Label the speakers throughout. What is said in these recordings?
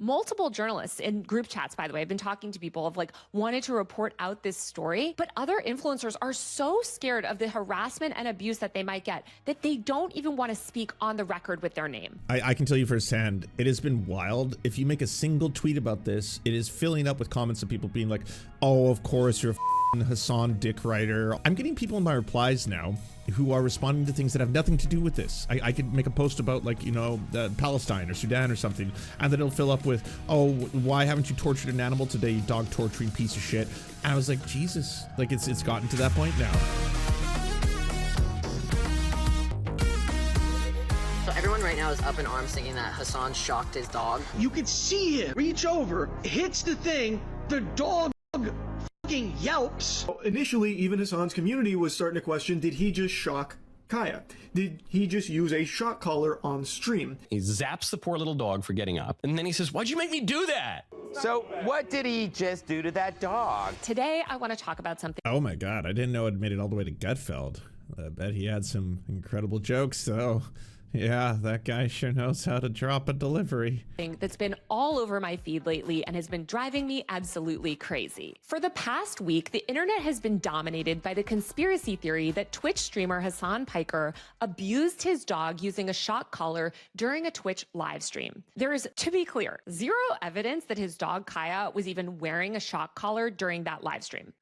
Speaker 1: Multiple journalists in group chats, by the way, I've been talking to people, have like wanted to report out this story, but other influencers are so scared of the harassment and abuse that they might get that they don't even want to speak on the record with their name.
Speaker 2: I can tell you firsthand, it has been wild. If you make a single tweet about this, it is filling up with comments of people being like, oh, of course, you're a Hasan dick writer. I'm getting people in my replies now who are responding to things that have nothing to do with this. I could make a post about, like, you know, Palestine or Sudan or something, and then it'll fill up with, oh, why haven't you tortured an animal today, you dog torturing piece of shit? And I was like, Jesus, like it's gotten to that point now.
Speaker 3: So everyone right now is up in arms thinking that Hasan shocked his dog.
Speaker 4: You could see him reach over, hits the thing, the dog fucking yelps.
Speaker 5: Initially, even Hasan's community was starting to question, did he just shock Kaya? Did he just use a shock collar on stream?
Speaker 6: He zaps the poor little dog for getting up, and then he says, why'd you make me do that?
Speaker 7: So what did he just do to that dog?
Speaker 1: Today, I want to talk about something.
Speaker 2: Oh my God, I didn't know it made it all the way to Gutfeld. I bet he had some incredible jokes, though. Yeah, that guy sure knows how to drop a delivery.
Speaker 1: That's been all over my feed lately and has been driving me absolutely crazy. For the past week, the internet has been dominated by the conspiracy theory that Twitch streamer Hasan Piker abused his dog using a shock collar during a Twitch live stream. There is, to be clear, zero evidence that his dog Kaya was even wearing a shock collar during that live stream.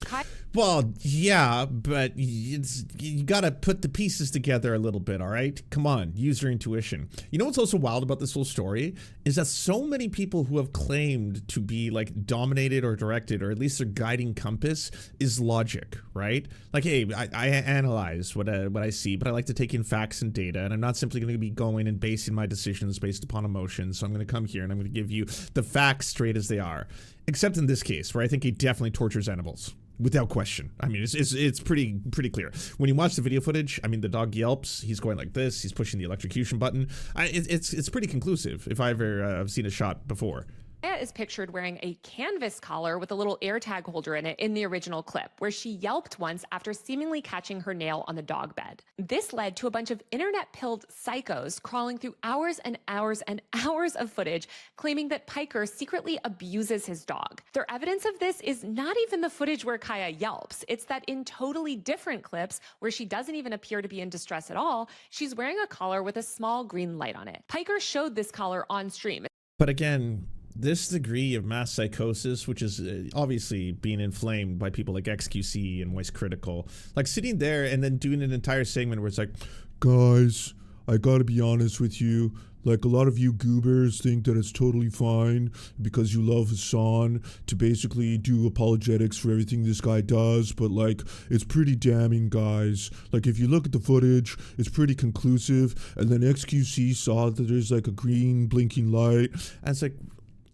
Speaker 2: Well, yeah, but you gotta put the pieces together a little bit, all right? Come on, use your intuition. You know what's also wild about this whole story is that so many people who have claimed to be like dominated or directed, or at least their guiding compass, is logic, right? Like, hey, I analyze what I see, but I like to take in facts and data, and I'm not simply going to be going and basing my decisions based upon emotion. So I'm going to come here and I'm going to give you the facts straight as they are. Except in this case, where I think he definitely tortures animals. Without question. I mean, it's pretty clear. When you watch the video footage, I mean, the dog yelps, he's going like this, he's pushing the electrocution button. It's pretty conclusive if I ever have seen a shot before.
Speaker 1: Kaya is pictured wearing a canvas collar with a little AirTag holder in it in the original clip, where she yelped once after seemingly catching her nail on the dog bed. This led to a bunch of internet-pilled psychos crawling through hours and hours and hours of footage, claiming that Piker secretly abuses his dog. Their evidence of this is not even the footage where Kaya yelps. It's that in totally different clips, where she doesn't even appear to be in distress at all, she's wearing a collar with a small green light on it. Piker showed this collar on stream.
Speaker 2: But again, this degree of mass psychosis, which is obviously being inflamed by people like XQC and Voice Critical, like sitting there and then doing an entire segment where it's like, guys, I gotta be honest with you, like a lot of you goobers think that it's totally fine because you love Hasan to basically do apologetics for everything this guy does, but like, it's pretty damning, guys. Like, if you look at the footage, it's pretty conclusive, and then XQC saw that there's like a green blinking light, and it's like,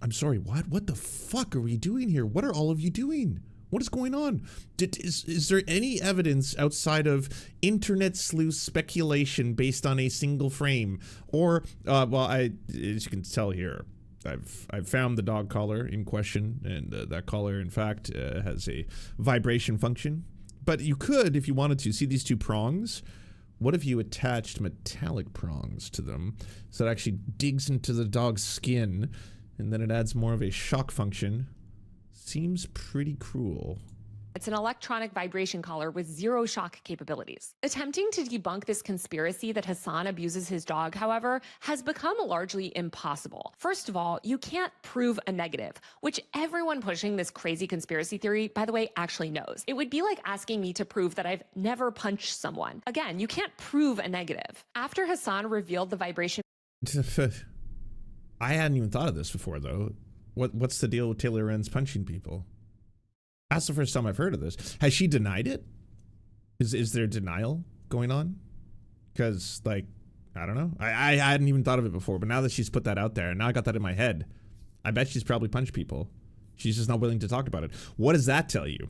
Speaker 2: I'm sorry, what the fuck are we doing here? What are all of you doing? What is going on? Is there any evidence outside of internet sleuth speculation based on a single frame? Or, well, as you can tell here, I've found the dog collar in question, and that collar, in fact, has a vibration function. But you could, if you wanted to, see these two prongs. What if you attached metallic prongs to them so it actually digs into the dog's skin, and then it adds more of a shock function? Seems pretty cruel.
Speaker 1: It's an electronic vibration collar with zero shock capabilities. Attempting to debunk this conspiracy that Hasan abuses his dog, however, has become largely impossible. First of all, you can't prove a negative, which everyone pushing this crazy conspiracy theory, by the way, actually knows. It would be like asking me to prove that I've never punched someone. Again, you can't prove a negative. After Hasan revealed the vibration...
Speaker 2: I hadn't even thought of this before, though. What's the deal with Taylor Lorenz punching people? That's the first time I've heard of this. Has she denied it? Is there denial going on? Because, like, I don't know. I hadn't even thought of it before, but now that she's put that out there, and now I got that in my head, I bet she's probably punched people. She's just not willing to talk about it. What does that tell you?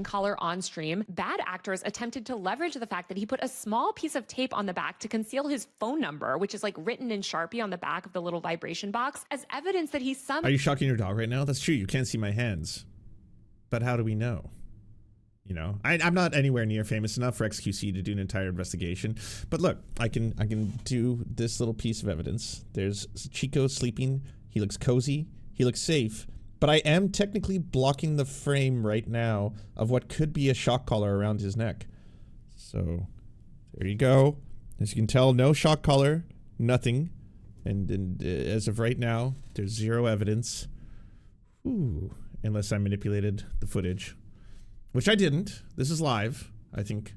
Speaker 1: Collar on stream, bad actors attempted to leverage the fact that he put a small piece of tape on the back to conceal his phone number, which is like written in Sharpie on the back of the little vibration box, as evidence that he's some...
Speaker 2: Are you shocking your dog right now? That's true, you can't see my hands. But how do we know? You know, I'm not anywhere near famous enough for XQC to do an entire investigation, but look, I can do this little piece of evidence. There's Chico sleeping. He looks cozy. He looks safe. But I am technically blocking the frame right now of what could be a shock collar around his neck. So there you go. As you can tell, no shock collar, nothing. And as of right now, there's zero evidence. Ooh, unless I manipulated the footage. Which I didn't. This is live, I think.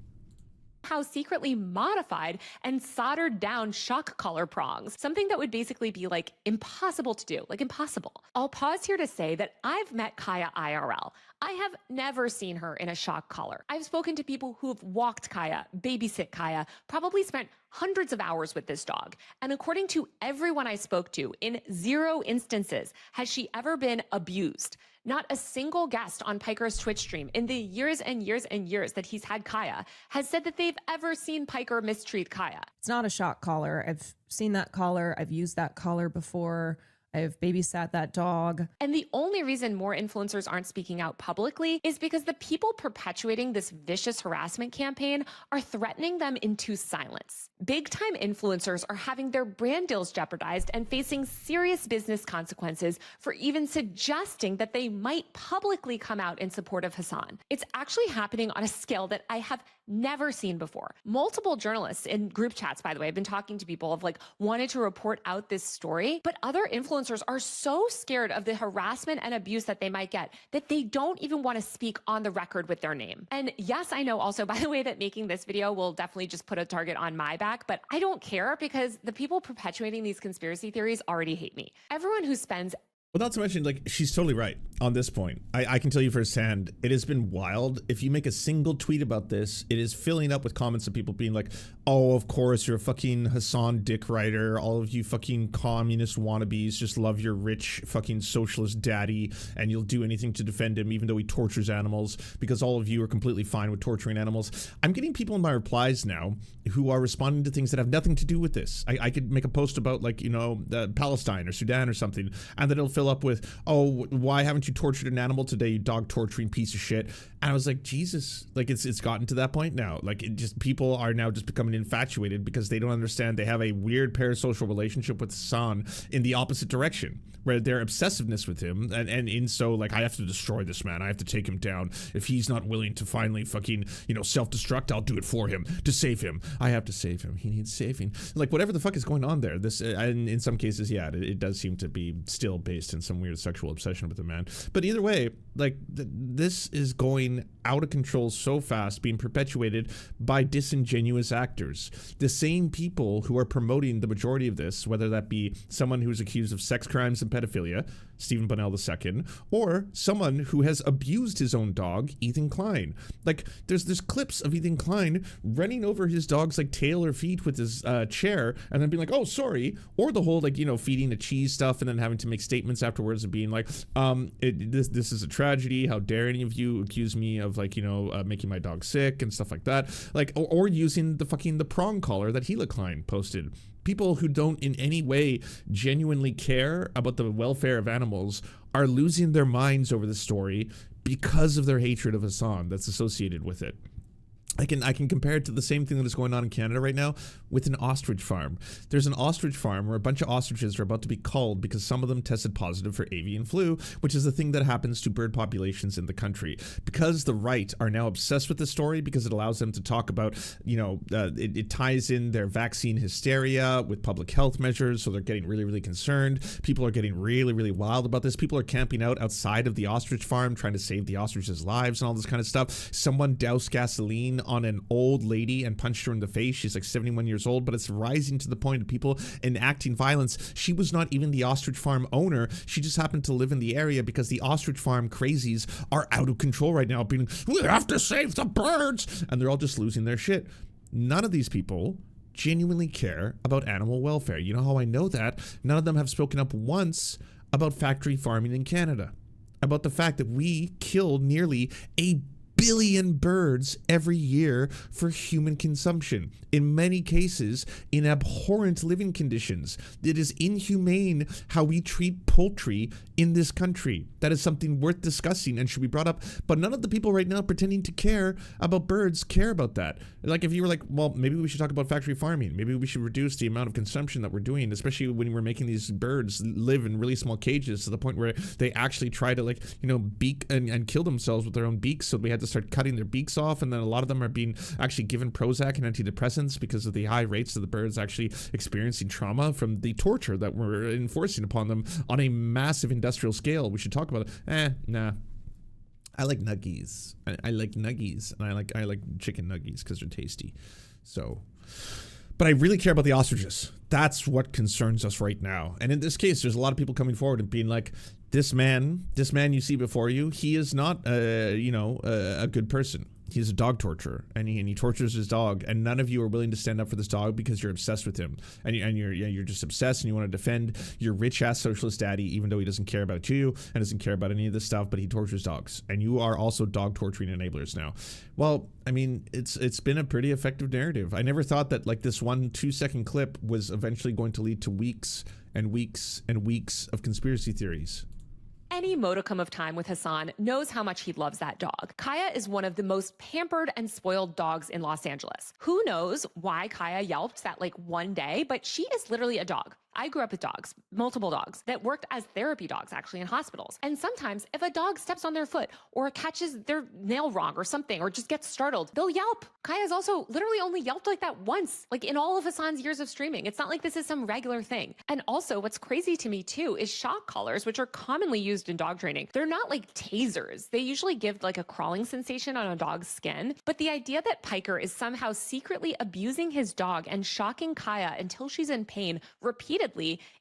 Speaker 1: How secretly modified and soldered down shock collar prongs, something that would basically be like impossible to do, like impossible. I'll pause here to say that I've met Kaya IRL. I have never seen her in a shock collar. I've spoken to people who have walked Kaya, babysit Kaya, probably spent hundreds of hours with this dog. And according to everyone I spoke to, in 0 instances has she ever been abused. Not a single guest on Piker's Twitch stream in the years and years and years that he's had Kaya has said that they've ever seen Piker mistreat Kaya.
Speaker 8: It's not a shock collar. I've seen that collar. I've used that collar before. I've babysat that dog.
Speaker 1: And the only reason more influencers aren't speaking out publicly is because the people perpetuating this vicious harassment campaign are threatening them into silence. Big-time influencers are having their brand deals jeopardized and facing serious business consequences for even suggesting that they might publicly come out in support of Hasan. It's actually happening on a scale that I have never seen before. Multiple journalists in group chats, by the way, have been talking to people have wanted to report out this story, but other influencers are so scared of the harassment and abuse that they might get that they don't even want to speak on the record with their name. And yes, I know also, by the way, that making this video will definitely just put a target on my back, but I don't care because the people perpetuating these conspiracy theories already hate me. Everyone who spends
Speaker 2: Well, not to mention, like, she's totally right on this point. I can tell you firsthand, it has been wild. If you make a single tweet about this, it is filling up with comments of people being like, oh, of course, you're a fucking Hasan dick writer. All of you fucking communist wannabes just love your rich fucking socialist daddy, and you'll do anything to defend him, even though he tortures animals, because all of you are completely fine with torturing animals. I'm getting people in my replies now who are responding to things that have nothing to do with this. I could make a post about, like, you know, Palestine or Sudan or something, and then it'll fill up with, oh, why haven't you tortured an animal today, you dog torturing piece of shit? And I was like, Jesus, like, it's gotten to that point now. Like, it just, people are now just becoming infatuated because they don't understand they have a weird parasocial relationship with Hasan in the opposite direction, where their obsessiveness with him, and in so, like, I have to destroy this man, I have to take him down. If he's not willing to finally fucking, you know, self-destruct, I'll do it for him to save him. I have to save him. He needs saving. Like, whatever the fuck is going on there. This, and in some cases, yeah, it does seem to be still based in some weird sexual obsession with the man. But either way, like, this is going out of control so fast, being perpetuated by disingenuous actors. The same people who are promoting the majority of this, whether that be someone who's accused of sex crimes and pedophilia, Stephen Bunnell II, or someone who has abused his own dog, Ethan Klein. Like, there's clips of Ethan Klein running over his dog's, like, tail or feet with his chair, and then being like, oh, sorry, or the whole, like, you know, feeding the cheese stuff and then having to make statements afterwards of being like, this is a tragedy, how dare any of you accuse me of, like, you know, making my dog sick and stuff like that, like, or using the prong collar that Gila Klein posted. People who don't in any way genuinely care about the welfare of animals are losing their minds over the story because of their hatred of Hasan that's associated with it. I can compare it to the same thing that is going on in Canada right now with an ostrich farm. There's an ostrich farm where a bunch of ostriches are about to be culled because some of them tested positive for avian flu, which is the thing that happens to bird populations in the country. Because the right are now obsessed with the story, because it allows them to talk about, you know, it ties in their vaccine hysteria with public health measures, so they're getting really, really concerned. People are getting really, really wild about this. People are camping out outside of the ostrich farm trying to save the ostriches' lives and all this kind of stuff. Someone doused gasoline on an old lady and punched her in the face. She's like 71 years old, but it's rising to the point of people enacting violence. She was not even the ostrich farm owner. She just happened to live in the area because the ostrich farm crazies are out of control right now, being, we have to save the birds, and they're all just losing their shit. None of these people genuinely care about animal welfare. You know how I know that? None of them have spoken up once about factory farming in Canada, about the fact that we killed nearly 1 billion birds every year for human consumption. In many cases, in abhorrent living conditions. It is inhumane how we treat poultry in this country. That is something worth discussing and should be brought up. But none of the people right now pretending to care about birds care about that. Like if you were like, well, maybe we should talk about factory farming. Maybe we should reduce the amount of consumption that we're doing, especially when we're making these birds live in really small cages to the point where they actually try to, like, you know, beak and kill themselves with their own beaks. So we had to start cutting their beaks off. And then a lot of them are being actually given Prozac and antidepressants because of the high rates of the birds actually experiencing trauma from the torture that we're enforcing upon them on a massive industrial scale. We should talk about it. Nah. I like nuggies. I like nuggies, and I like chicken nuggies because they're tasty. So, but I really care about the ostriches. That's what concerns us right now. And in this case, there's a lot of people coming forward and being like, this man you see before you, he is not, a good person. He's a dog torturer, and he tortures his dog, and none of you are willing to stand up for this dog because you're obsessed with him, and you're just obsessed, and you want to defend your rich ass socialist daddy, even though he doesn't care about you and doesn't care about any of this stuff, but he tortures dogs, and you are also dog torturing enablers now. Well, I mean, it's been a pretty effective narrative. I never thought that like this 1 2-second clip was eventually going to lead to weeks and weeks and weeks of conspiracy theories.
Speaker 1: Any modicum of time with Hasan knows how much he loves that dog. Kaya is one of the most pampered and spoiled dogs in Los Angeles. Who knows why Kaya yelped that like one day, but she is literally a dog. I grew up with dogs, multiple dogs, that worked as therapy dogs actually in hospitals. And sometimes if a dog steps on their foot or catches their nail wrong or something or just gets startled, they'll yelp. Kaya's also literally only yelped like that once, like in all of Hasan's years of streaming. It's not like this is some regular thing. And also what's crazy to me too is shock collars, which are commonly used in dog training. They're not like tasers. They usually give like a crawling sensation on a dog's skin. But the idea that Piker is somehow secretly abusing his dog and shocking Kaya until she's in pain repeatedly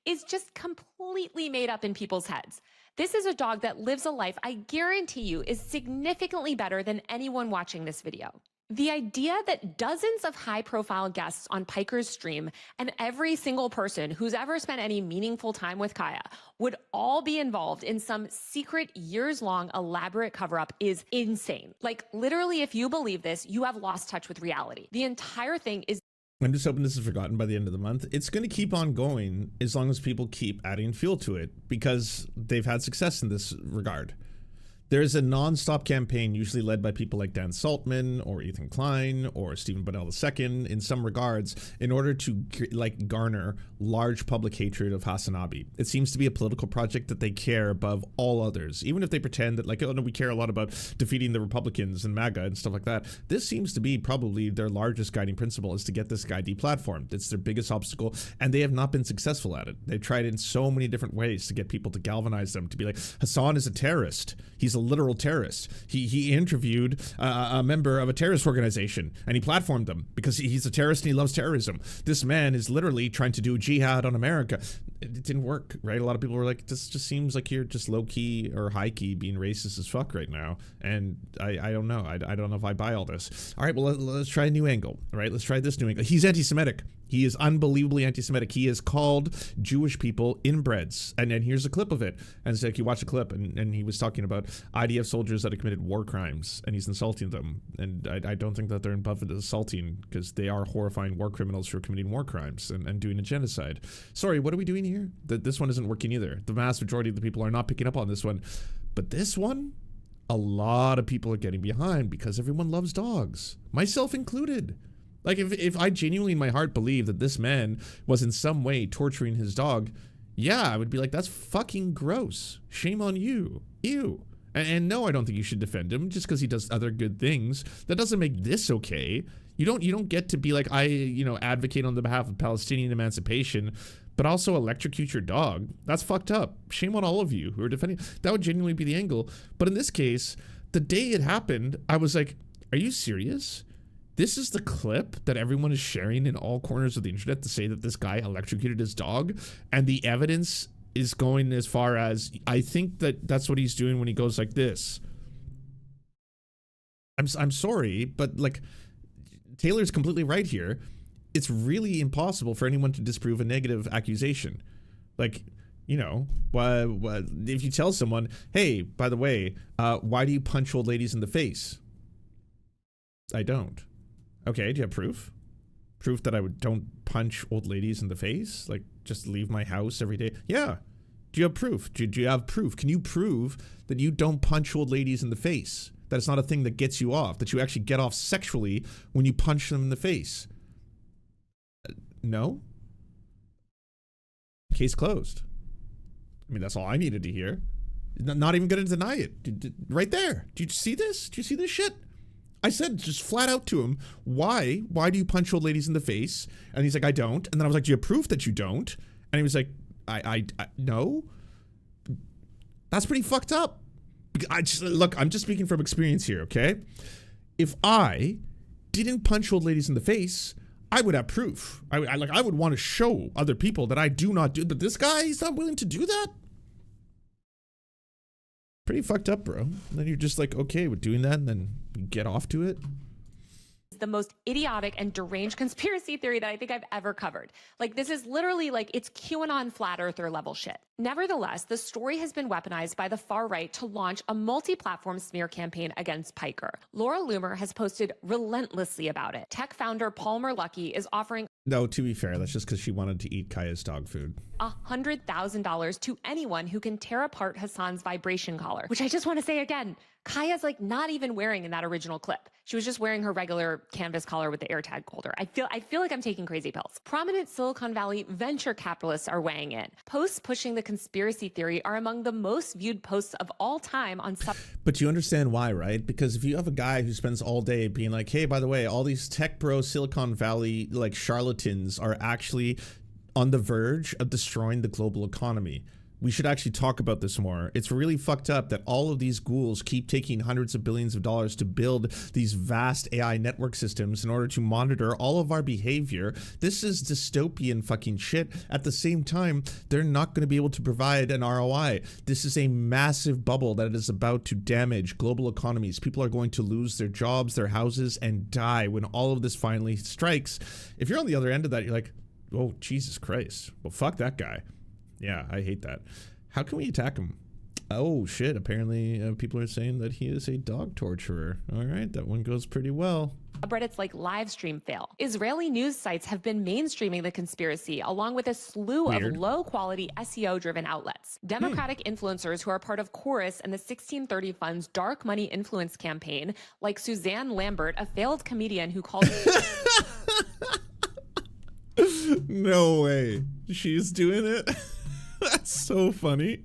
Speaker 1: is just completely made up in people's heads. This is a dog that lives a life I guarantee you is significantly better than anyone watching this video. The idea that dozens of high-profile guests on Piker's stream and every single person who's ever spent any meaningful time with Kaya would all be involved in some secret, years-long, elaborate cover-up is insane. Like, literally, if you believe this, you have lost touch with reality. The entire thing is
Speaker 2: I'm just hoping this is forgotten by the end of the month. It's going to keep on going as long as people keep adding fuel to it because they've had success in this regard. There's a non-stop campaign usually led by people like Dan Saltman or Ethan Klein or Stephen Bunnell II in some regards in order to like garner large public hatred of Hasanabi. It seems to be a political project that they care above all others, even if they pretend that like, oh no, we care a lot about defeating the Republicans and MAGA and stuff like that. This seems to be probably their largest guiding principle is to get this guy deplatformed. It's their biggest obstacle and they have not been successful at it. They've tried in so many different ways to get people to galvanize them to be like, Hasan is a terrorist. He's a literal terrorist. He interviewed a member of a terrorist organization and he platformed them because he's a terrorist and he loves terrorism. This man is literally trying to do jihad on America. It didn't work, right? A lot of people were like, this just seems like you're just low-key or high-key being racist as fuck right now. And I don't know. I don't know if I buy all this. All right, well, let's try a new angle. All right, let's try this new angle. He's anti-Semitic. He is unbelievably anti-Semitic. He has called Jewish people inbreds. And then here's a clip of it. And it's like you watch the clip and he was talking about IDF soldiers that have committed war crimes and he's insulting them. And I don't think that they're above assaulting because they are horrifying war criminals who are committing war crimes and doing a genocide. Sorry, what are we doing here? This one isn't working either. The vast majority of the people are not picking up on this one. But this one, a lot of people are getting behind because everyone loves dogs, myself included. Like if I genuinely in my heart believe that this man was in some way torturing his dog, yeah, I would be like, that's fucking gross. Shame on you. Ew. And no, I don't think you should defend him just because he does other good things. That doesn't make this okay. You don't get to be like, I advocate on the behalf of Palestinian emancipation, but also electrocute your dog. That's fucked up. Shame on all of you who are defending. That would genuinely be the angle. But in this case, the day it happened, I was like, are you serious? This is the clip that everyone is sharing in all corners of the internet to say that this guy electrocuted his dog, and the evidence is going as far as I think that that's what he's doing when he goes like this. I'm sorry, but like Taylor's completely right here. It's really impossible for anyone to disprove a negative accusation. Like, if you tell someone, hey, by the way, why do you punch old ladies in the face? I don't. Okay, do you have proof? Proof that I don't punch old ladies in the face? Like, just leave my house every day? Yeah. Do you have proof? Do you have proof? Can you prove that you don't punch old ladies in the face? That it's not a thing that gets you off? That you actually get off sexually when you punch them in the face? No? Case closed. I mean, that's all I needed to hear. Not even going to deny it. Right there. Do you see this? Do you see this shit? I said just flat out to him, why do you punch old ladies in the face? And he's like, I don't. And then I was like, do you have proof that you don't? And he was like, I no. That's pretty fucked up. Look, I'm just speaking from experience here, okay? If I didn't punch old ladies in the face, I would have proof. I would want to show other people that I do not do. But this guy, he's not willing to do that. Pretty fucked up, bro. And then you're just like, okay with doing that, and then you get off to it.
Speaker 1: The most idiotic and deranged conspiracy theory that I think I've ever covered. Like, this is literally like, it's QAnon flat earther level shit. Nevertheless, the story has been weaponized by the far right to launch a multi-platform smear campaign against Piker. Laura Loomer has posted relentlessly about it. Tech founder Palmer Luckey is offering
Speaker 2: No, to be fair, that's just because she wanted to eat Kaya's dog food.
Speaker 1: $100,000 to anyone who can tear apart Hasan's vibration collar, which I just want to say again, Kaya's like not even wearing in that original clip. She was just wearing her regular canvas collar with the AirTag holder. I feel like I'm taking crazy pills. Prominent Silicon Valley venture capitalists are weighing in. Posts pushing the conspiracy theory are among the most viewed posts of all time on
Speaker 2: But you understand why, right? Because if you have a guy who spends all day being like, hey, by the way, all these tech bro Silicon Valley like charlatans are actually on the verge of destroying the global economy. We should actually talk about this more. It's really fucked up that all of these ghouls keep taking hundreds of billions of dollars to build these vast AI network systems in order to monitor all of our behavior. This is dystopian fucking shit. At the same time, they're not going to be able to provide an ROI. This is a massive bubble that is about to damage global economies. People are going to lose their jobs, their houses, and die when all of this finally strikes. If you're on the other end of that, you're like, oh, Jesus Christ. Well, fuck that guy. Yeah, I hate that. How can we attack him? Oh, shit. Apparently, people are saying that he is a dog torturer. All right, that one goes pretty well.
Speaker 1: Subreddits like live stream fail. Israeli news sites have been mainstreaming the conspiracy along with a slew of low-quality SEO-driven outlets. Democratic influencers who are part of Chorus and the 1630 Fund's dark money influence campaign, like Suzanne Lambert, a failed comedian who called...
Speaker 2: No way. She's doing it? That's so funny.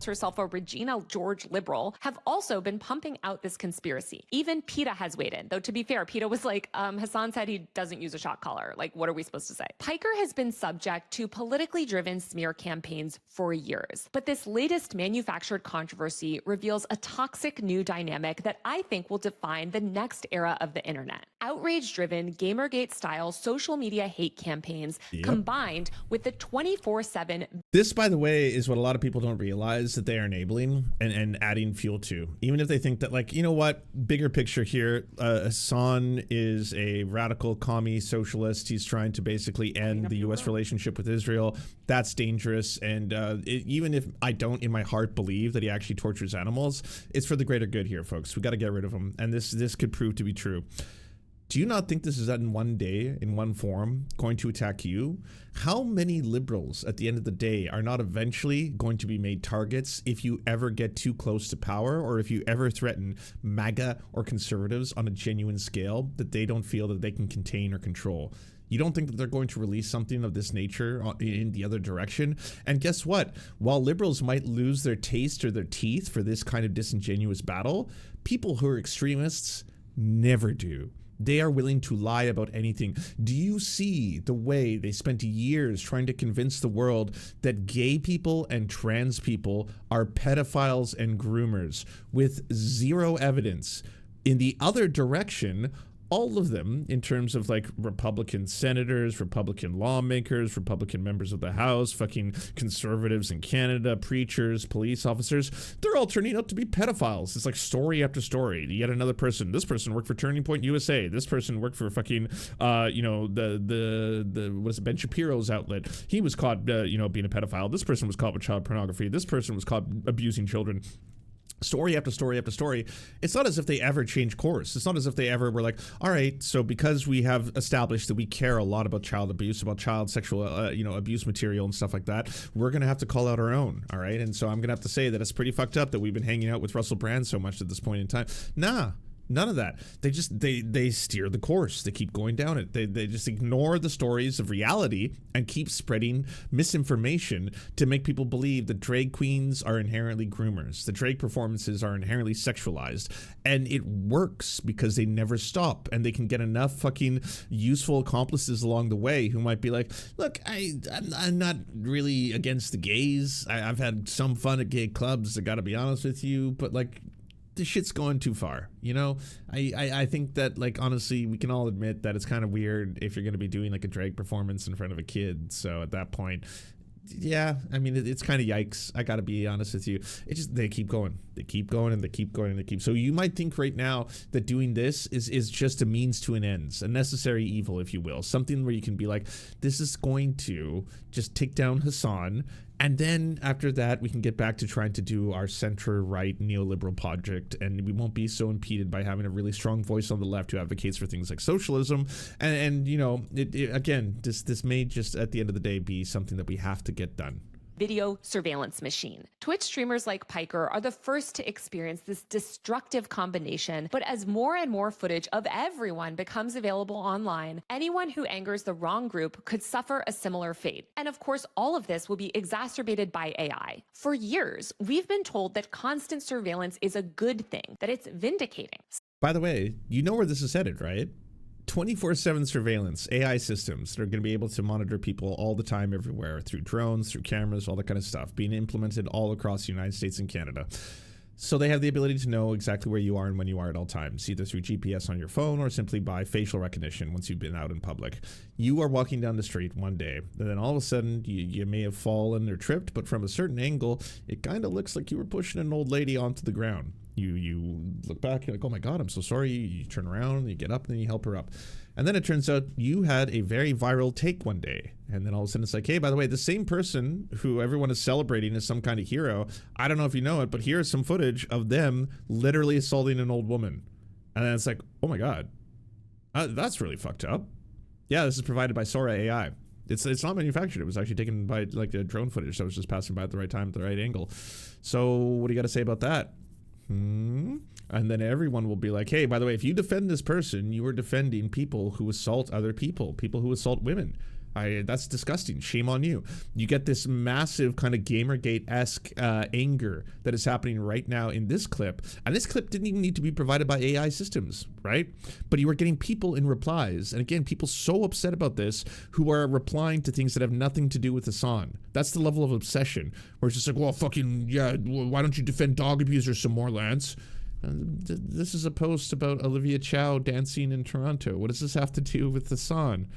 Speaker 1: herself a Regina George liberal, have also been pumping out this conspiracy. Even PETA has weighed in, though to be fair, PETA was like, Hasan said he doesn't use a shock collar. Like, what are we supposed to say? Piker has been subject to politically driven smear campaigns for years, but this latest manufactured controversy reveals a toxic new dynamic that I think will define the next era of the internet. Outrage-driven, Gamergate-style social media hate campaigns combined with the 24/7...
Speaker 2: This, by the way, is what a lot of people don't realize that they are enabling and adding fuel to. Even if they think that, like, you know what, bigger picture here, Hasan is a radical commie socialist. He's trying to basically end the U.S. relationship with Israel. That's dangerous. And even if I don't in my heart believe that he actually tortures animals, it's for the greater good here, folks. We got to get rid of him. And this could prove to be true. Do you not think this is in one day, in one form, going to attack you? How many liberals at the end of the day are not eventually going to be made targets if you ever get too close to power, or if you ever threaten MAGA or conservatives on a genuine scale that they don't feel that they can contain or control? You don't think that they're going to release something of this nature in the other direction? And guess what? While liberals might lose their taste or their teeth for this kind of disingenuous battle, people who are extremists never do. They are willing to lie about anything. Do you see the way they spent years trying to convince the world that gay people and trans people are pedophiles and groomers with zero evidence? In the other direction, all of them, in terms of like Republican senators, Republican lawmakers, Republican members of the House, fucking conservatives in Canada, preachers, police officers, they're all turning out to be pedophiles. It's like story after story. Yet another person. This person worked for Turning Point USA. This person worked for fucking, you know, the what is it, Ben Shapiro's outlet. He was caught, you know, being a pedophile. This person was caught with child pornography. This person was caught abusing children. story after story after story, it's not as if they ever change course. It's not as if they ever were like, all right, so because we have established that we care a lot about child abuse, about child sexual, abuse material and stuff like that, we're going to have to call out our own. All right. And so I'm going to have to say that it's pretty fucked up that we've been hanging out with Russell Brand so much at this point in time. Nah. None of that. They just they steer the course. They keep going down it. They just ignore the stories of reality and keep spreading misinformation to make people believe that drag queens are inherently groomers. The drag performances are inherently sexualized. And it works because they never stop, and they can get enough fucking useful accomplices along the way who might be like, look, I'm not really against the gays. I've had some fun at gay clubs, I gotta be honest with you, but like, the shit's going too far, you know? I think that, like, honestly, we can all admit that it's kind of weird if you're going to be doing like a drag performance in front of a kid. So at that point, yeah, I mean, it's kind of yikes. I gotta be honest with you. It's just, they keep going, they keep going, and they keep going, and they keep. So you might think right now that doing this is just a means to an end, a necessary evil, if you will. Something where you can be like, this is going to just take down Hasan, and then after that, we can get back to trying to do our center-right neoliberal project, and we won't be so impeded by having a really strong voice on the left who advocates for things like socialism. And you know, again, this may just at the end of the day be something that we have to get done.
Speaker 1: Video surveillance machine. Twitch streamers like Piker are the first to experience this destructive combination, but as more and more footage of everyone becomes available online, anyone who angers the wrong group could suffer a similar fate. And of course, all of this will be exacerbated by AI. For years, we've been told that constant surveillance is a good thing, that it's vindicating.
Speaker 2: By the way, you know where this is headed, right? 24/7 surveillance, AI systems that are going to be able to monitor people all the time, everywhere, through drones, through cameras, all that kind of stuff, being implemented all across the United States and Canada. So they have the ability to know exactly where you are and when you are at all times, either through GPS on your phone or simply by facial recognition once you've been out in public. You are walking down the street one day, and then all of a sudden you may have fallen or tripped, but from a certain angle, it kind of looks like you were pushing an old lady onto the ground. You look back, you're like, oh my God, I'm so sorry. You turn around, you get up, and then you help her up. And then it turns out you had a very viral take one day. And then all of a sudden it's like, hey, by the way, the same person who everyone is celebrating as some kind of hero, I don't know if you know it, but here's some footage of them literally assaulting an old woman. And then it's like, oh my God, that's really fucked up. Yeah, this is provided by Sora AI. It's not manufactured. It was actually taken by like a drone footage that was just passing by at the right time, at the right angle. So what do you got to say about that? And then everyone will be like, hey, by the way, if you defend this person, you are defending people who assault other people, people who assault women. That's disgusting. Shame on you. You get this massive kind of Gamergate-esque anger that is happening right now in this clip. And this clip didn't even need to be provided by AI systems, right? But you are getting people in replies. And again, people so upset about this who are replying to things that have nothing to do with Hasan. That's the level of obsession where it's just like, well, fucking, yeah, why don't you defend dog abusers some more, Lance? This is a post about Olivia Chow dancing in Toronto. What does this have to do with Hasan?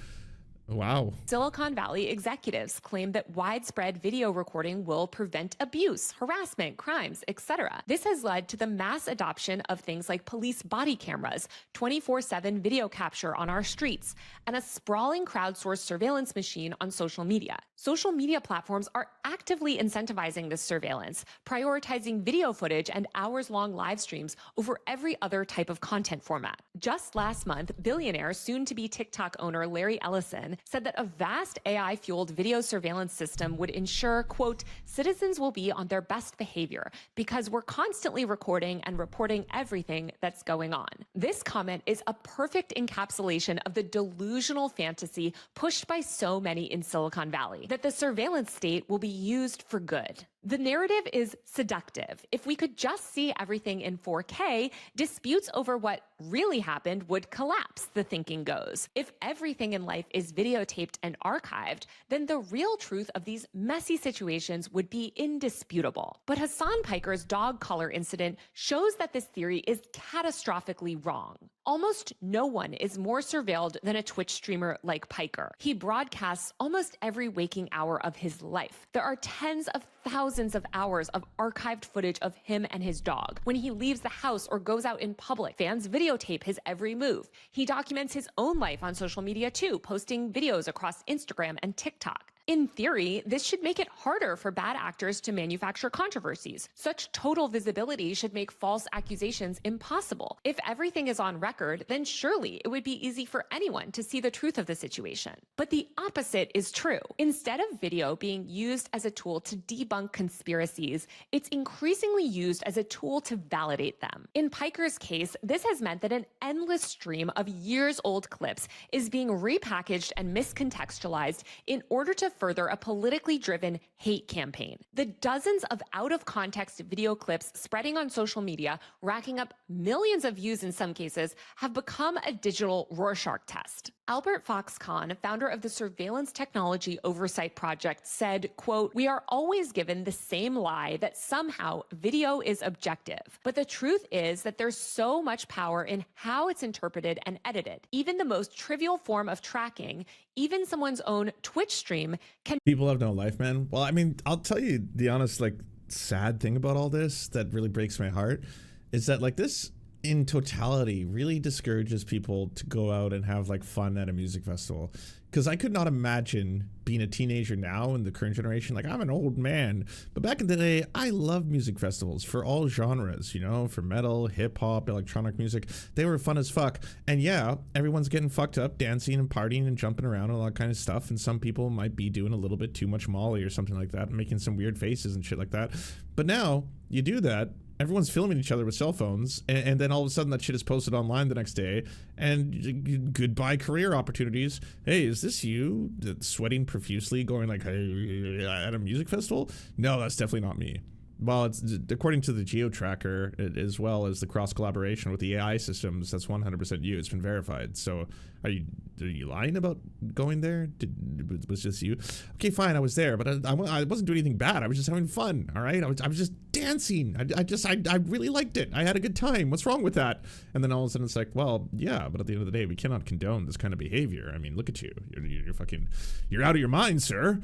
Speaker 2: Wow.
Speaker 1: Silicon Valley executives claim that widespread video recording will prevent abuse, harassment, crimes, etc. This has led to the mass adoption of things like police body cameras, 24/7 video capture on our streets, and a sprawling crowdsourced surveillance machine on social media. Social media platforms are actively incentivizing this surveillance, prioritizing video footage and hours-long live streams over every other type of content format. Just last month, billionaire, soon-to-be TikTok owner Larry Ellison said that a vast AI-fueled video surveillance system would ensure, quote, citizens will be on their best behavior because we're constantly recording and reporting everything that's going on. This comment is a perfect encapsulation of the delusional fantasy pushed by so many in Silicon Valley, that the surveillance state will be used for good. The narrative is seductive. If we could just see everything in 4K, disputes over what really happened would collapse, the thinking goes. If everything in life is videotaped and archived, then the real truth of these messy situations would be indisputable. But Hasan Piker's dog collar incident shows that this theory is catastrophically wrong. Almost no one is more surveilled than a Twitch streamer like Piker. He broadcasts almost every waking hour of his life. There are tens of thousands of hours of archived footage of him and his dog. When he leaves the house or goes out in public, fans videotape his every move. He documents his own life on social media too, posting videos across Instagram and TikTok. In theory, this should make it harder for bad actors to manufacture controversies. Such total visibility should make false accusations impossible. If everything is on record, then surely it would be easy for anyone to see the truth of the situation. But the opposite is true. Instead of video being used as a tool to debunk conspiracies, it's increasingly used as a tool to validate them. In Piker's case, this has meant that an endless stream of years-old clips is being repackaged and miscontextualized in order to further a politically driven hate campaign. The dozens of out-of-context video clips spreading on social media, racking up millions of views in some cases, have become a digital Rorschach test. Albert Fox-Kahn, founder of the Surveillance Technology Oversight Project, said, quote, "We are always given the same lie that somehow video is objective. But the truth is that there's so much power in how it's interpreted and edited. Even the most trivial form of tracking, even someone's own Twitch stream, can..."
Speaker 2: People have no life, man. Well, I mean, I'll tell you the honest, like, sad thing about all this that really breaks my heart is that, like, this in totality really discourages people to go out and have like fun at a music festival, because I could not imagine being a teenager now in the current generation. Like, I'm an old man, but back in the day I loved music festivals for all genres, you know, for metal, hip-hop, electronic music. They were fun as fuck. And yeah, everyone's getting fucked up, dancing and partying and jumping around and all that kind of stuff, and some people might be doing a little bit too much Molly or something like that and making some weird faces and shit like that. But now you do that, everyone's filming each other with cell phones, and then all of a sudden that shit is posted online the next day, and goodbye career opportunities. Hey, is this you sweating profusely going like, hey, at a music festival? No, that's definitely not me. Well, it's according to the geo tracker, as well as the cross collaboration with the AI systems, that's 100% you. It's been verified. So are you lying about going there? Was just you? Okay, fine, I was there, but I wasn't doing anything bad. I was just having fun. All right, I was just dancing. I really liked it. I had a good time. What's wrong with that? And then all of a sudden it's like, well, yeah, but at the end of the day, we cannot condone this kind of behavior. I mean, look at you. You're out of your mind, sir.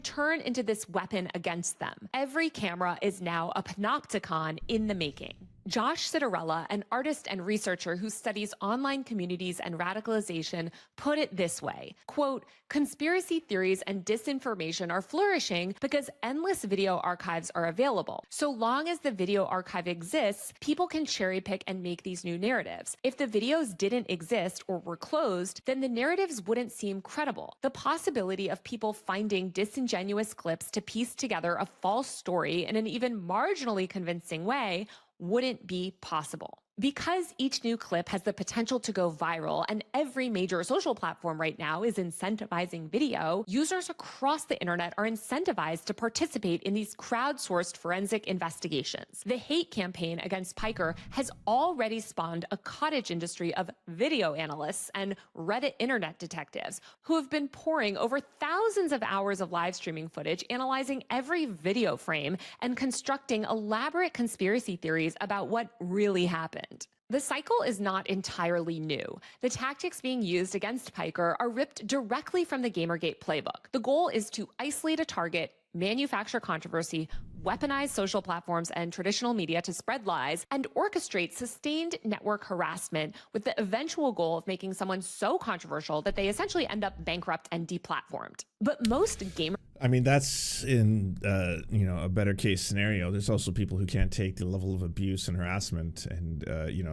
Speaker 1: Turn into this weapon against them. Every camera is now a panopticon in the making. Josh Citarella, an artist and researcher who studies online communities and radicalization, put it this way, quote, "Conspiracy theories and disinformation are flourishing because endless video archives are available. So long as the video archive exists, people can cherry pick and make these new narratives. If the videos didn't exist or were closed, then the narratives wouldn't seem credible. The possibility of people finding disingenuous clips to piece together a false story in an even marginally convincing way wouldn't be possible." Because each new clip has the potential to go viral and every major social platform right now is incentivizing video, users across the internet are incentivized to participate in these crowdsourced forensic investigations. The hate campaign against Piker has already spawned a cottage industry of video analysts and Reddit internet detectives who have been pouring over thousands of hours of live streaming footage, analyzing every video frame and constructing elaborate conspiracy theories about what really happened. The cycle is not entirely new. The tactics being used against Piker are ripped directly from the Gamergate playbook. The goal is to isolate a target, manufacture controversy, weaponize social platforms and traditional media to spread lies, and orchestrate sustained network harassment with the eventual goal of making someone so controversial that they essentially end up bankrupt and deplatformed. But most gamers...
Speaker 2: I mean, that's in, a better case scenario. There's also people who can't take the level of abuse and harassment and,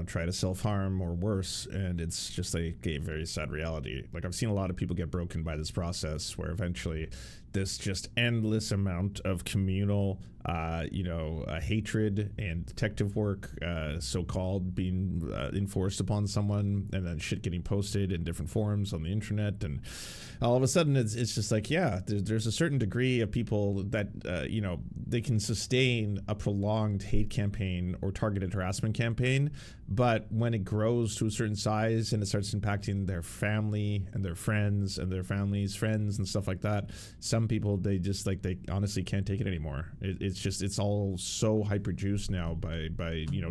Speaker 2: try to self-harm or worse. And it's just like a very sad reality. Like, I've seen a lot of people get broken by this process where eventually this just endless amount of communal, hatred and detective work, so-called, being enforced upon someone, and then shit getting posted in different forums on the internet, and all of a sudden it's just like, yeah, there's a certain degree of people that they can sustain a prolonged hate campaign or targeted harassment campaign, but when it grows to a certain size and it starts impacting their family and their friends and their family's friends and stuff like that, some people, they honestly can't take it anymore. It's all so hyper juiced now by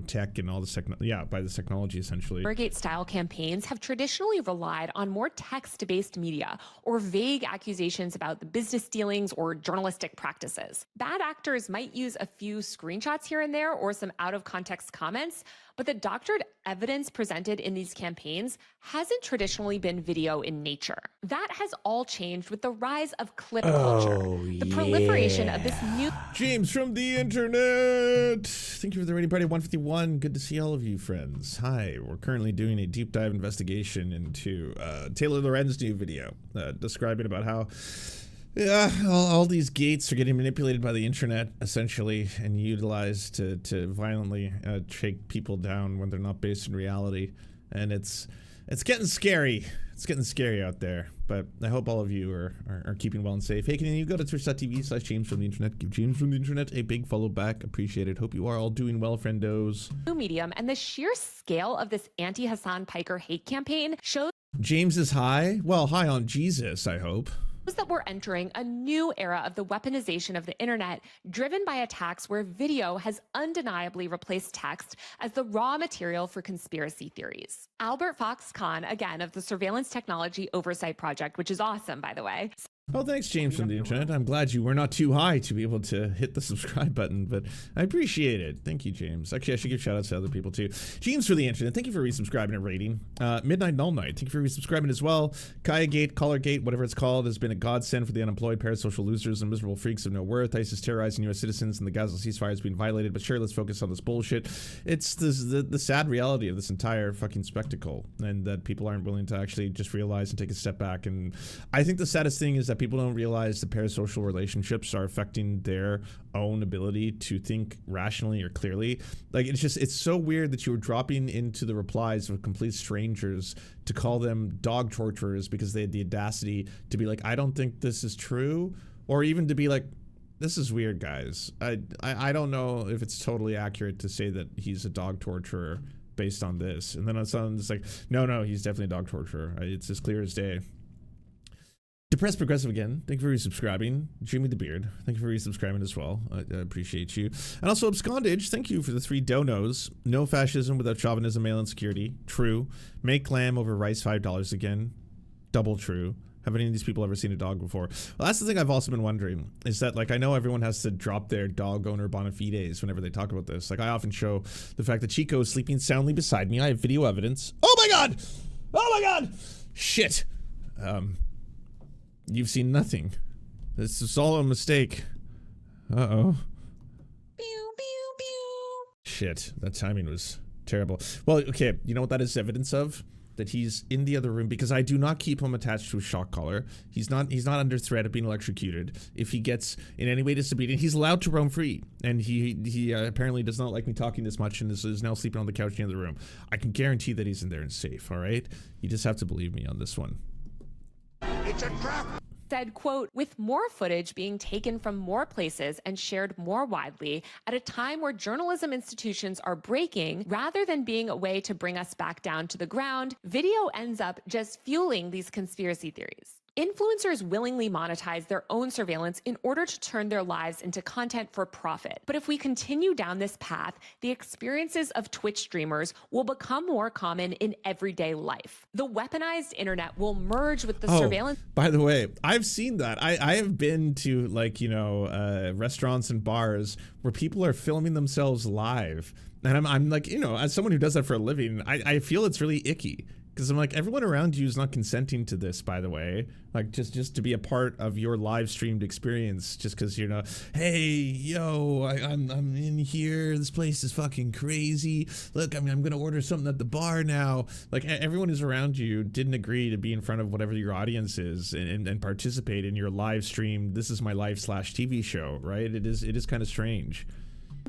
Speaker 2: tech and all the by the technology, essentially.
Speaker 1: Gamergate style campaigns have traditionally relied on more text-based media or vague accusations about the business dealings killings or journalistic practices. Bad actors might use a few screenshots here and there or some out-of-context comments, but the doctored evidence presented in these campaigns hasn't traditionally been video in nature. That has all changed with the rise of clip culture, the proliferation of this new...
Speaker 2: James from the internet! Thank you for the rating party 151. Good to see all of you, friends. Hi, we're currently doing a deep dive investigation into Taylor Lorenz' new video, describing about how all these gates are getting manipulated by the internet, essentially, and utilized to violently take people down when they're not based in reality. And it's getting scary. It's getting scary out there. But I hope all of you are keeping well and safe. Hey, can you go to twitch.tv/James from the internet? Give James from the internet a big follow back. Appreciate it. Hope you are all doing well, friendos.
Speaker 1: New medium, and the sheer scale of this anti-Hasan Piker hate campaign shows
Speaker 2: James is high? Well, high on Jesus, I hope.
Speaker 1: that we're entering a new era of the weaponization of the internet, driven by attacks where video has undeniably replaced text as the raw material for conspiracy theories. Albert Fox Khan, again, of the Surveillance Technology Oversight Project, which is awesome, by the way.
Speaker 2: Oh, thanks, James from the internet. I'm glad you were not too high to be able to hit the subscribe button, but I appreciate it. Thank you, James. Actually, I should give shout outs to other people too. James for the internet, thank you for resubscribing and rating. Midnight Null Night, thank you for resubscribing as well. Kaya Gate, Collar Gate, whatever it's called, has been a godsend for the unemployed, parasocial losers, and miserable freaks of no worth. ISIS terrorizing U.S. citizens and the Gaza ceasefire has been violated, but sure, let's focus on this bullshit. It's the sad reality of this entire fucking spectacle, and that people aren't willing to actually just realize and take a step back. And I think the saddest thing is that people don't realize the parasocial relationships are affecting their own ability to think rationally or clearly. Like, it's so weird that you were dropping into the replies of complete strangers to call them dog torturers because they had the audacity to be like, I don't think this is true, or even to be like, this is weird, guys. I don't know if it's totally accurate to say that he's a dog torturer based on this. And then on something it's like, no, he's definitely a dog torturer. It's as clear as day. Depressed Progressive again, thank you for resubscribing. Jimmy the Beard, thank you for resubscribing as well. I appreciate you. And also Abscondage, thank you for the 3 donos. No fascism without chauvinism, male insecurity. True. Make lamb over rice $5 again. Double true. Have any of these people ever seen a dog before? Well, that's the thing I've also been wondering, is that, like, I know everyone has to drop their dog owner bona fides whenever they talk about this. Like, I often show the fact that Chico is sleeping soundly beside me. I have video evidence. Oh my god! Oh my god! Shit. You've seen nothing. This is all a mistake. Uh-oh.
Speaker 8: Pew, pew, pew.
Speaker 2: Shit, that timing was terrible. Well, okay, you know what that is evidence of? That he's in the other room, because I do not keep him attached to a shock collar. He's not under threat of being electrocuted. If he gets in any way disobedient, he's allowed to roam free. And he apparently does not like me talking this much and is now sleeping on the couch in the other room. I can guarantee that he's in there and safe, all right? You just have to believe me on this one.
Speaker 7: It's a trap!
Speaker 1: Said, quote, with more footage being taken from more places and shared more widely at a time where journalism institutions are breaking, rather than being a way to bring us back down to the ground, video ends up just fueling these conspiracy theories. Influencers willingly monetize their own surveillance in order to turn their lives into content for profit. But if we continue down this path, the experiences of Twitch streamers will become more common in everyday life. The weaponized internet will merge with the surveillance.
Speaker 2: By the way, I've seen that. I have been to, like, you know, restaurants and bars where people are filming themselves live. And I'm like, you know, as someone who does that for a living, I feel it's really icky. Because I'm like, everyone around you is not consenting to this, by the way. Like, just to be a part of your live streamed experience, just because, you know, hey, yo, I'm in here. This place is fucking crazy. Look, I'm going to order something at the bar now. Like, everyone who's around you didn't agree to be in front of whatever your audience is and participate in your live stream. This is my live /TV show, right? It is kind of strange.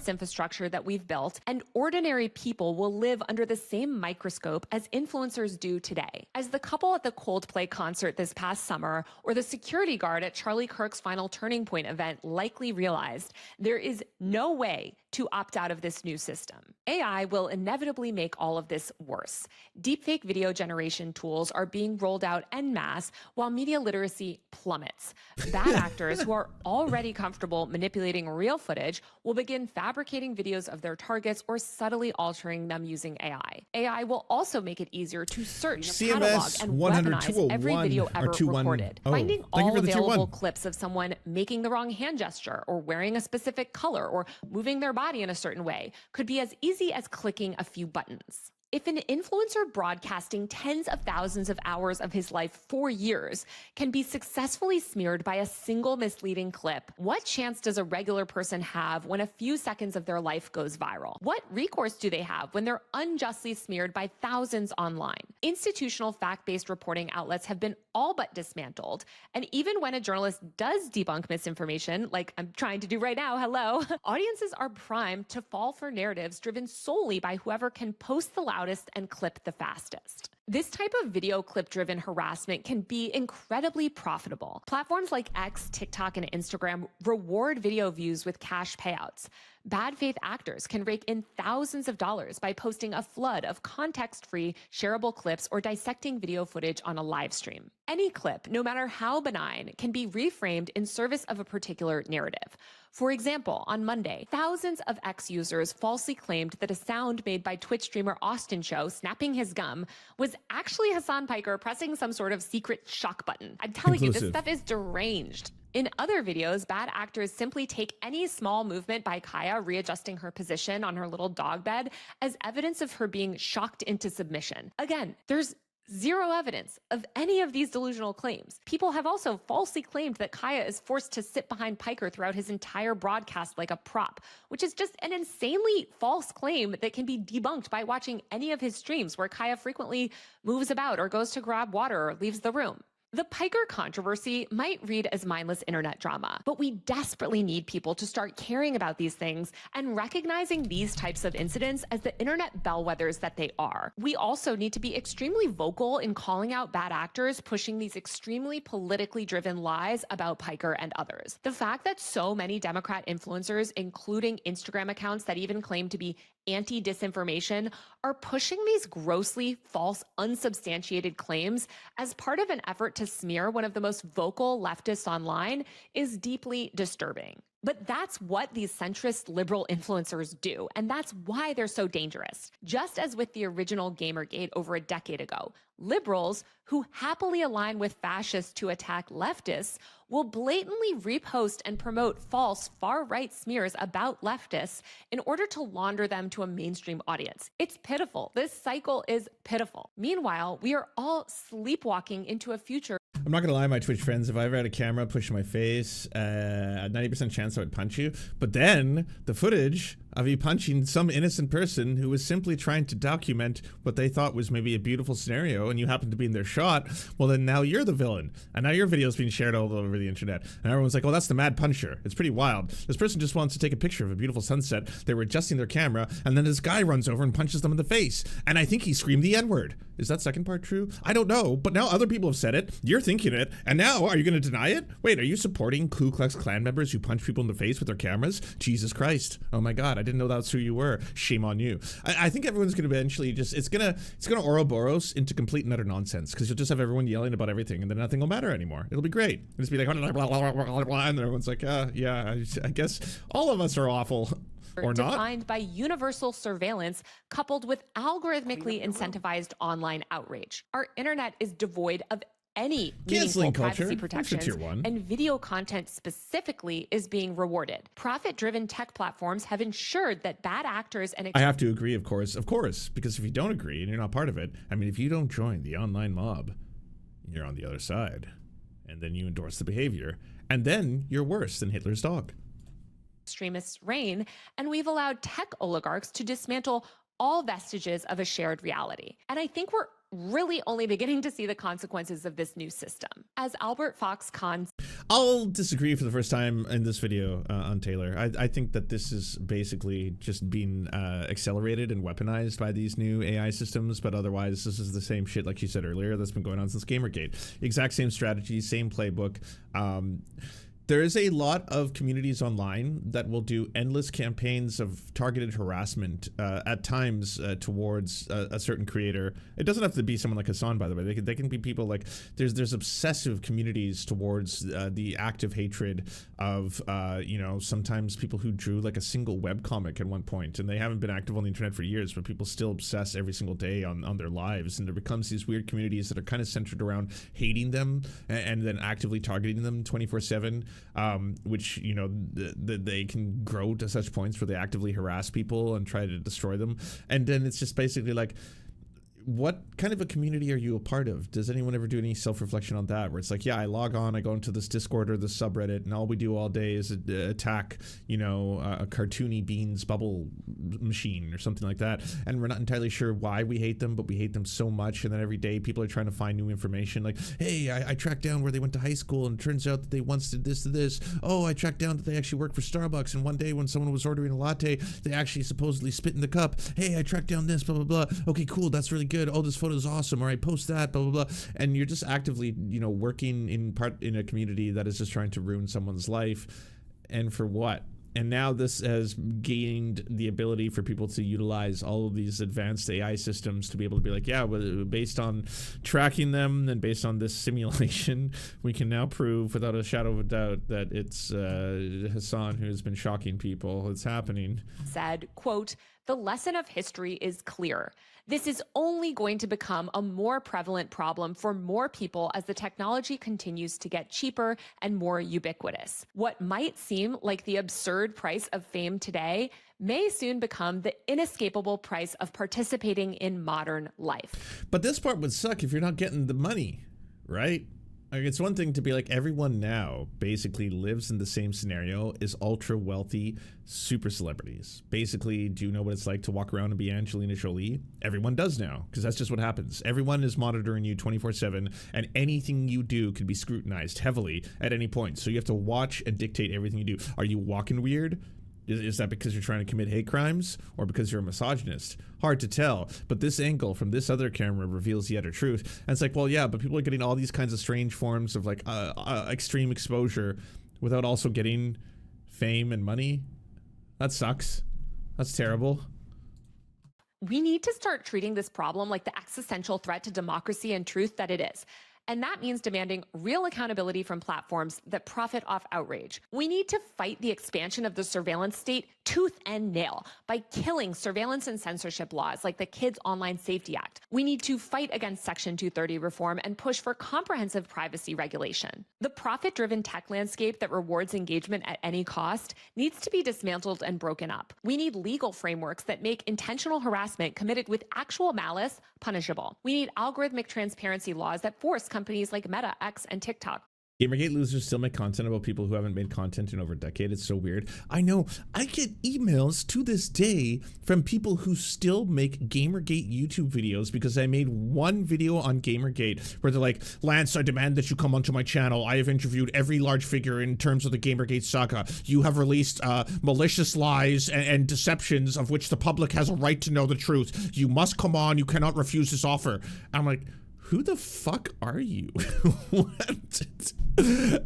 Speaker 1: Infrastructure that we've built, and ordinary people will live under the same microscope as influencers do today. As the couple at the Coldplay concert this past summer, or the security guard at Charlie Kirk's final Turning Point event likely realized, there is no way to opt out of this new system. AI will inevitably make all of this worse. Deepfake video generation tools are being rolled out en masse while media literacy plummets. Bad actors who are already comfortable manipulating real footage will begin fabricating videos of their targets or subtly altering them using AI. AI will also make it easier to search, catalog,
Speaker 2: CMS
Speaker 1: and
Speaker 2: 100
Speaker 1: weaponize every video ever
Speaker 2: 21
Speaker 1: recorded.
Speaker 2: Oh,
Speaker 1: Finding
Speaker 2: thank you
Speaker 1: all
Speaker 2: for the tier
Speaker 1: available
Speaker 2: 1.
Speaker 1: clips of someone making the wrong hand gesture or wearing a specific color or moving their body in a certain way could be as easy as clicking a few buttons. If an influencer broadcasting tens of thousands of hours of his life for years can be successfully smeared by a single misleading clip, what chance does a regular person have when a few seconds of their life goes viral? What recourse do they have when they're unjustly smeared by thousands online? Institutional fact-based reporting outlets have been all but dismantled, and even when a journalist does debunk misinformation, like I'm trying to do right now, hello, audiences are primed to fall for narratives driven solely by whoever can post the loudest and clip the fastest. This type of video clip-driven harassment can be incredibly profitable. Platforms like X, TikTok, and Instagram reward video views with cash payouts. Bad faith actors can rake in thousands of dollars by posting a flood of context-free, shareable clips or dissecting video footage on a live stream. Any clip, no matter how benign, can be reframed in service of a particular narrative. For example, on Monday, thousands of X users falsely claimed that a sound made by Twitch streamer Austin Show snapping his gum was actually Hasan Piker pressing some sort of secret shock button. I'm telling you, this stuff is deranged. In other videos, bad actors simply take any small movement by Kaya readjusting her position on her little dog bed as evidence of her being shocked into submission. Again, there's zero evidence of any of these delusional claims. People have also falsely claimed that Kaya is forced to sit behind Piker throughout his entire broadcast like a prop, which is just an insanely false claim that can be debunked by watching any of his streams where Kaya frequently moves about or goes to grab water or leaves the room. The Piker controversy might read as mindless internet drama, but we desperately need people to start caring about these things and recognizing these types of incidents as the internet bellwethers that they are. We also need to be extremely vocal in calling out bad actors pushing these extremely politically driven lies about Piker and others. The fact that so many Democrat influencers, including Instagram accounts that even claim to be anti-disinformation, are pushing these grossly false, unsubstantiated claims as part of an effort to smear one of the most vocal leftists online is deeply disturbing. But that's what these centrist liberal influencers do, and that's why they're so dangerous. Just as with the original Gamergate over a decade ago, liberals who happily align with fascists to attack leftists will blatantly repost and promote false far-right smears about leftists in order to launder them to a mainstream audience. It's pitiful. This cycle is pitiful. Meanwhile, we are all sleepwalking into a future.
Speaker 2: I'm not gonna lie, my Twitch friends, if I ever had a camera pushing my face, a 90% chance I would punch you. But then the footage of you punching some innocent person who was simply trying to document what they thought was maybe a beautiful scenario, and you happened to be in their shot, well then now you're the villain. And now your video's being shared all over the internet. And everyone's like, oh, that's the mad puncher. It's pretty wild. This person just wants to take a picture of a beautiful sunset. They were adjusting their camera, and then this guy runs over and punches them in the face. And I think he screamed the N-word. Is that second part true? I don't know, but now other people have said it. You're thinking it, and now are you gonna deny it? Wait, are you supporting Ku Klux Klan members who punch people in the face with their cameras? Jesus Christ. Oh my God, I didn't know that's who you were. Shame on you. I think everyone's gonna eventually just, it's gonna Ouroboros into complete and utter nonsense, because you'll just have everyone yelling about everything, and then nothing will matter anymore. It'll be great. It'll just be like, blah, blah, blah, blah, blah, and everyone's like, yeah, I guess all of us are awful. Or not.
Speaker 1: Defined by universal surveillance coupled with algorithmically incentivized online outrage. Our internet is devoid of any meaningful privacy protections, and video content specifically is being rewarded. Profit-driven tech platforms have ensured that bad actors and
Speaker 2: I have to agree, of course, because if you don't agree and you're not part of it, I mean, if you don't join the online mob, you're on the other side, and then you endorse the behavior, and then you're worse than Hitler's dog.
Speaker 1: Extremists reign, and we've allowed tech oligarchs to dismantle all vestiges of a shared reality. And I think we're really only beginning to see the consequences of this new system. As Albert Fox Kahn,
Speaker 2: I'll disagree for the first time in this video on Taylor. I think that this is basically just being accelerated and weaponized by these new AI systems, but otherwise this is the same shit, like you said earlier, that's been going on since Gamergate. Exact same strategy, same playbook. There is a lot of communities online that will do endless campaigns of targeted harassment at times towards a certain creator. It doesn't have to be someone like Hasan, by the way. They can be people like, there's obsessive communities towards the active hatred of, you know, sometimes people who drew like a single webcomic at one point, and they haven't been active on the internet for years, but people still obsess every single day on their lives. And there becomes these weird communities that are kind of centered around hating them and then actively targeting them 24/7. Which, you know, they can grow to such points where they actively harass people and try to destroy them. And then it's just basically like, what kind of a community are you a part of? Does anyone ever do any self-reflection on that, where it's like, yeah, I log on, I go into this Discord or this subreddit, and all we do all day is attack, you know, a cartoony beans bubble machine or something like that, and we're not entirely sure why we hate them, but we hate them so much. And then every day people are trying to find new information, like, hey, I tracked down where they went to high school, and it turns out that they once did this to this. Oh, I tracked down that they actually work for Starbucks, and one day when someone was ordering a latte, they actually supposedly spit in the cup. Hey, I tracked down this, blah blah blah. Okay, cool, that's really good. Oh, this photo is awesome. Or I post that, blah blah blah. And you're just actively, you know, working in a community that is just trying to ruin someone's life, and for what? And now this has gained the ability for people to utilize all of these advanced AI systems to be able to be like, yeah, well, based on tracking them and based on this simulation, we can now prove without a shadow of a doubt that it's Hasan who has been shocking people. It's happening.
Speaker 1: Said, quote, "The lesson of history is clear. This is only going to become a more prevalent problem for more people as the technology continues to get cheaper and more ubiquitous. What might seem like the absurd price of fame today may soon become the inescapable price of participating in modern life."
Speaker 2: But this part would suck if you're not getting the money, right? Like, it's one thing to be like, everyone now basically lives in the same scenario, is ultra wealthy super celebrities. Basically, do you know what it's like to walk around and be Angelina Jolie? Everyone does now, because that's just what happens. Everyone is monitoring you 24/7, and anything you do can be scrutinized heavily at any point. So you have to watch and dictate everything you do. Are you walking weird? Is that because you're trying to commit hate crimes, or because you're a misogynist? Hard to tell, but this angle from this other camera reveals the utter truth. And it's like, well, yeah, but people are getting all these kinds of strange forms of like extreme exposure without also getting fame and money. That sucks. That's terrible.
Speaker 1: We need to start treating this problem like the existential threat to democracy and truth that it is. And that means demanding real accountability from platforms that profit off outrage. We need to fight the expansion of the surveillance state tooth and nail by killing surveillance and censorship laws like the Kids Online Safety Act. We need to fight against Section 230 reform and push for comprehensive privacy regulation. The profit-driven tech landscape that rewards engagement at any cost needs to be dismantled and broken up. We need legal frameworks that make intentional harassment committed with actual malice punishable. We need algorithmic transparency laws that force companies like Meta, X, and TikTok.
Speaker 2: Gamergate losers still make content about people who haven't made content in over a decade. It's so weird. I know. I get emails to this day from people who still make Gamergate YouTube videos because I made one video on Gamergate where they're like, Lance, I demand that you come onto my channel. I have interviewed every large figure in terms of the Gamergate saga. You have released malicious lies and deceptions of which the public has a right to know the truth. You must come on. You cannot refuse this offer. I'm like, who the fuck are you? What?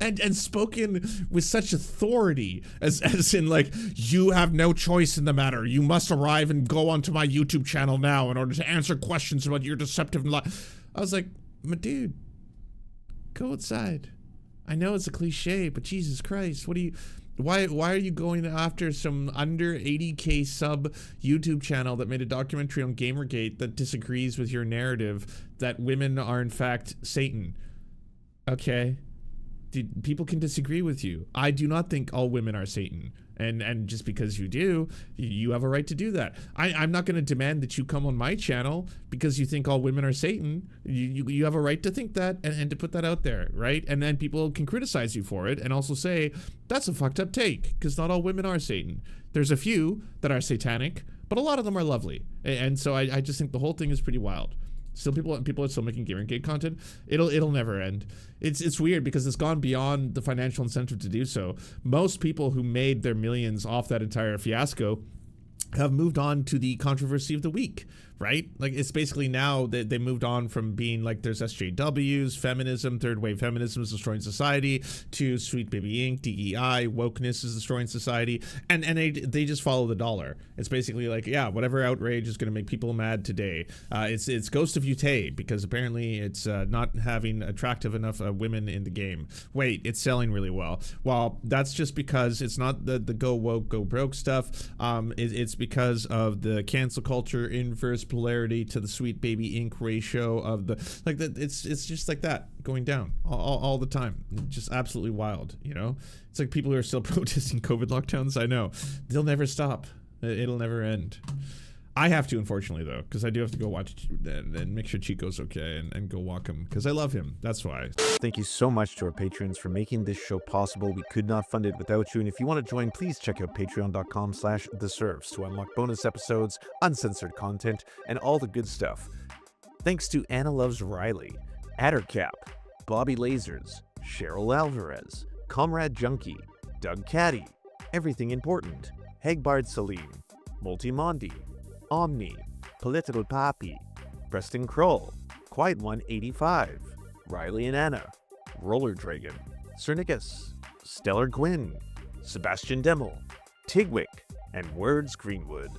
Speaker 2: And spoken with such authority as in like, you have no choice in the matter. You must arrive and go onto my YouTube channel now in order to answer questions about your deceptive lie. I was like, my dude, go outside. I know it's a cliche, but Jesus Christ, what do you... Why are you going after some under 80k sub YouTube channel that made a documentary on Gamergate that disagrees with your narrative that women are in fact Satan? Okay. People can disagree with you. I do not think all women are Satan. And just because you do, you have a right to do that. I'm not going to demand that you come on my channel because you think all women are Satan. You have a right to think that and to put that out there, right? And then people can criticize you for it and also say, that's a fucked up take because not all women are Satan. There's a few that are satanic, but a lot of them are lovely. And so I just think the whole thing is pretty wild. Still, people are still making Gamergate content. It'll never end. It's weird because it's gone beyond the financial incentive to do so. Most people who made their millions off that entire fiasco have moved on to the controversy of the week. right? Like, it's basically now that they moved on from being like, there's SJWs, feminism, third wave feminism is destroying society, to Sweet Baby Inc., DEI, wokeness is destroying society, and they just follow the dollar. It's basically like, yeah, whatever outrage is going to make people mad today. It's Ghost of Yutei, because apparently it's not having attractive enough women in the game. Wait, it's selling really well. Well, that's just because it's not the go woke, go broke stuff. It's because of the cancel culture inverse polarity to the Sweet Baby Inc. ratio of the, like, it's just like that going down all the time. Just absolutely wild, you know? It's like people who are still protesting COVID lockdowns. I know, they'll never stop. It'll never end. I have to, unfortunately, though, because I do have to go watch and make sure Chico's okay and go walk him, because I love him. That's why.
Speaker 9: Thank you so much to our patrons for making this show possible. We could not fund it without you. And if you want to join, please check out patreon.com/theserfs to unlock bonus episodes, uncensored content, and all the good stuff. Thanks to Anna Loves Riley, Addercap, Bobby Lasers, Cheryl Alvarez, Comrade Junkie, Doug Caddy, Everything Important, Hegbard Salim, Multimondi, Omni, Political Papi, Preston Kroll, Quiet One 85, Riley and Anna, Roller Dragon, Cernicus, Stellar Gwyn, Sebastian Demmel, Tigwick, and Words Greenwood.